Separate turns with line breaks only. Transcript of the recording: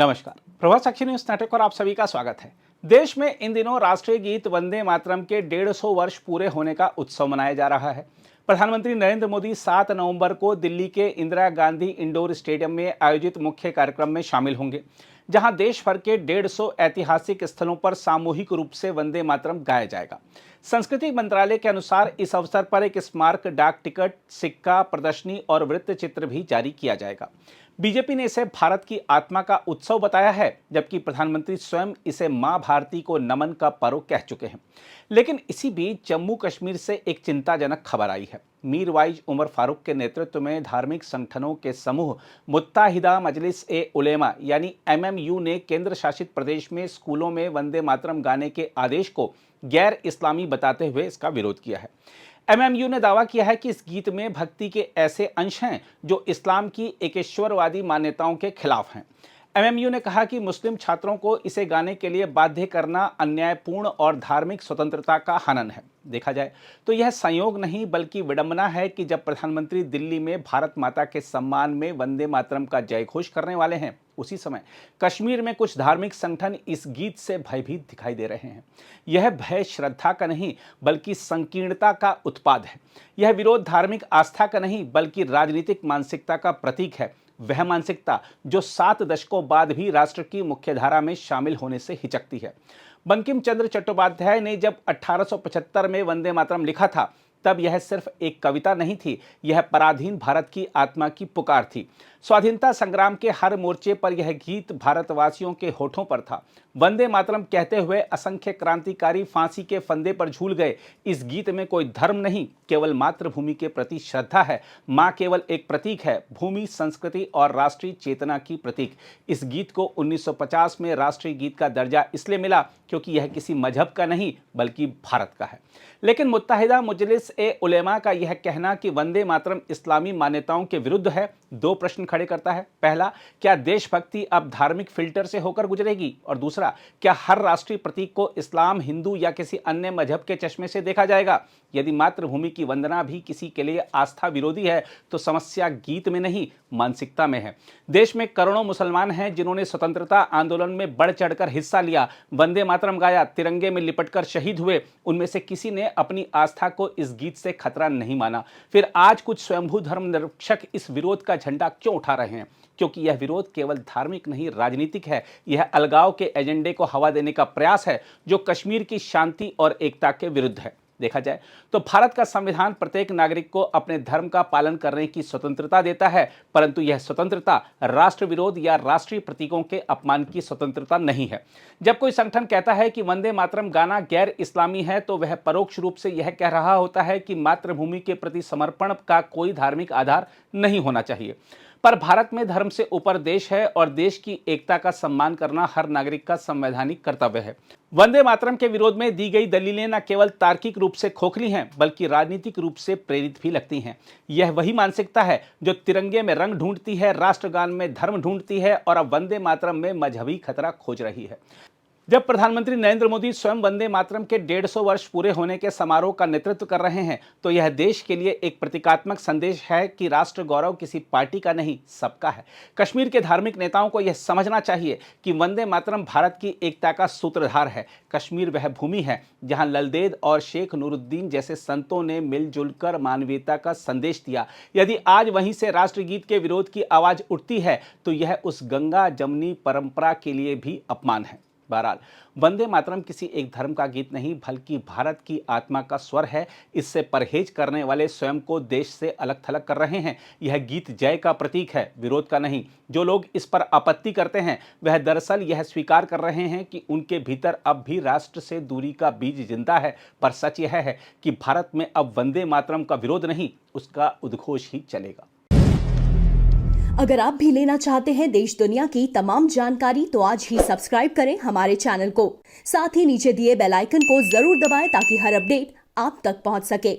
नमस्कार, प्रभात साक्षी news network और आप सभी का स्वागत है। देश में इन दिनों राष्ट्रीय गीत वंदे मातरम के 150 वर्ष पूरे होने का उत्सव मनाया जा रहा है। प्रधानमंत्री नरेंद्र मोदी 7 नवंबर को दिल्ली के इंदिरा गांधी इंडोर स्टेडियम में आयोजित मुख्य कार्यक्रम में शामिल होंगे, जहां देश भर के 150 ऐतिहासिक स्थलों पर सामूहिक रूप से वंदे मातरम गाया जाएगा। संस्कृति मंत्रालय के अनुसार इस अवसर पर एक स्मारक, डाक टिकट, सिक्का, प्रदर्शनी और वृत्त चित्र भी जारी किया जाएगा। बीजेपी ने इसे भारत की आत्मा का उत्सव बताया है, जबकि प्रधानमंत्री स्वयं इसे मां भारती को नमन का पर्व कह चुके हैं। लेकिन इसी बीच जम्मू कश्मीर से एक चिंताजनक खबर आई है। मीरवाइज उमर फारूक के नेतृत्व में धार्मिक संगठनों के समूह मुत्ताहिदा मजलिस ए उलेमा यानी MMU ने केंद्र शासित प्रदेश में स्कूलों में वंदे मातरम गाने के आदेश को गैर इस्लामी बताते हुए इसका विरोध किया है। MMU ने दावा किया है कि इस गीत में भक्ति के ऐसे अंश हैं जो इस्लाम की एकेश्वरवादी मान्यताओं के खिलाफ हैं। MMU ने कहा कि मुस्लिम छात्रों को इसे गाने के लिए बाध्य करना अन्यायपूर्ण और धार्मिक स्वतंत्रता का हनन है। देखा जाए तो यह संयोग नहीं बल्कि विडंबना है कि जब प्रधानमंत्री दिल्ली में भारत माता के सम्मान में वंदे मातरम का जयघोष करने वाले हैं, उसी समय कश्मीर में कुछ धार्मिक संगठन इस गीत से भयभीत दिखाई दे रहे हैं। यह भय श्रद्धा का नहीं बल्कि संकीर्णता का उत्पाद है। यह विरोध धार्मिक आस्था का नहीं बल्कि राजनीतिक मानसिकता का प्रतीक है। वह मानसिकता जो 7 दशकों बाद भी राष्ट्र की मुख्यधारा में शामिल होने से हिचकती है। बंकिम चंद्र चट्टोपाध्याय ने जब 1875 में वंदे मातरम लिखा था, तब यह सिर्फ एक कविता नहीं थी, यह पराधीन भारत की आत्मा की पुकार थी। स्वाधीनता संग्राम के हर मोर्चे पर यह गीत भारतवासियों के होठों पर था। वंदे मातरम कहते हुए असंख्य क्रांतिकारी फांसी के फंदे पर झूल गए। इस गीत में कोई धर्म नहीं, केवल मातृभूमि के प्रति श्रद्धा है। माँ केवल एक प्रतीक है, भूमि, संस्कृति और राष्ट्रीय चेतना की प्रतीक। इस गीत को 1950 में राष्ट्रीय गीत का दर्जा इसलिए मिला क्योंकि यह किसी मजहब का नहीं बल्कि भारत का है। लेकिन मुत्ताहिदा मजलिस ए उलेमा का यह कहना कि वंदे मातरम इस्लामी मान्यताओं के विरुद्ध है, 2 प्रश्न खड़े करता है। पहला, क्या देशभक्ति अब धार्मिक फिल्टर से होकर गुजरेगी? और दूसरा, क्या हर राष्ट्रीय प्रतीक को इस्लाम, हिंदू या किसी अन्य मजहब के चश्मे से देखा जाएगा? यदि मातृभूमि की वंदना भी किसी के लिए आस्था विरोधी है तो समस्या गीत में नहीं, मानसिकता में है। देश में करोड़ों मुसलमान हैं जिन्होंने स्वतंत्रता आंदोलन में बढ़ चढ़कर हिस्सा लिया, वंदे मातरम गाया, तिरंगे में लिपटकर शहीद हुए। उनमें से किसी ने अपनी आस्था को इस गीत से खतरा नहीं माना। फिर आज कुछ स्वयंभू धर्म निरक्षक इस विरोध का झंडा क्यों उठा रहे हैं? क्योंकि यह विरोध केवल धार्मिक नहीं, राजनीतिक है। यह अलगाव के एजेंडे को हवा देने का प्रयास है जो कश्मीर की शांति और एकता के विरुद्ध है। देखा जाए तो भारत का संविधान प्रत्येक नागरिक को अपने धर्म का पालन करने की स्वतंत्रता देता है, परंतु यह स्वतंत्रता राष्ट्र विरोध या राष्ट्रीय प्रतीकों के अपमान की स्वतंत्रता नहीं है। जब कोई संगठन कहता है कि वंदे मातरम गाना गैर इस्लामी है, तो वह परोक्ष रूप से यह कह रहा होता है कि मातृभूमि के प्रति समर्पण का कोई धार्मिक आधार नहीं होना चाहिए। पर भारत में धर्म से ऊपर देश है और देश की एकता का सम्मान करना हर नागरिक का संवैधानिक कर्तव्य है। वंदे मातरम के विरोध में दी गई दलीलें न केवल तार्किक रूप से खोखली हैं बल्कि राजनीतिक रूप से प्रेरित भी लगती हैं। यह वही मानसिकता है जो तिरंगे में रंग ढूंढती है, राष्ट्रगान में धर्म ढूंढती है और अब वंदे मातरम में मजहबी खतरा खोज रही है। जब प्रधानमंत्री नरेंद्र मोदी स्वयं वंदे मातरम के 150 वर्ष पूरे होने के समारोह का नेतृत्व कर रहे हैं, तो यह देश के लिए एक प्रतीकात्मक संदेश है कि राष्ट्र गौरव किसी पार्टी का नहीं, सबका है। कश्मीर के धार्मिक नेताओं को यह समझना चाहिए कि वंदे मातरम भारत की एकता का सूत्रधार है। कश्मीर वह भूमि है जहां ललदेद और शेख नूरुद्दीन जैसे संतों ने मिलजुल कर मानवीयता का संदेश दिया। यदि आज वहीं से राष्ट्रगीत के विरोध की आवाज उठती है तो यह उस गंगा जमनी परंपरा के लिए भी अपमान है। बहरहाल, वंदे मातरम किसी एक धर्म का गीत नहीं बल्कि भारत की आत्मा का स्वर है। इससे परहेज करने वाले स्वयं को देश से अलग थलग कर रहे हैं। यह गीत जय का प्रतीक है, विरोध का नहीं। जो लोग इस पर आपत्ति करते हैं वह दरअसल यह स्वीकार कर रहे हैं कि उनके भीतर अब भी राष्ट्र से दूरी का बीज जिंदा है। पर सच यह है कि भारत में अब वंदे मातरम का विरोध नहीं, उसका उद्घोष ही चलेगा।
अगर आप भी लेना चाहते हैं देश दुनिया की तमाम जानकारी तो आज ही सब्सक्राइब करें हमारे चैनल को। साथ ही नीचे दिए बेल आइकन को जरूर दबाएं ताकि हर अपडेट आप तक पहुंच सके।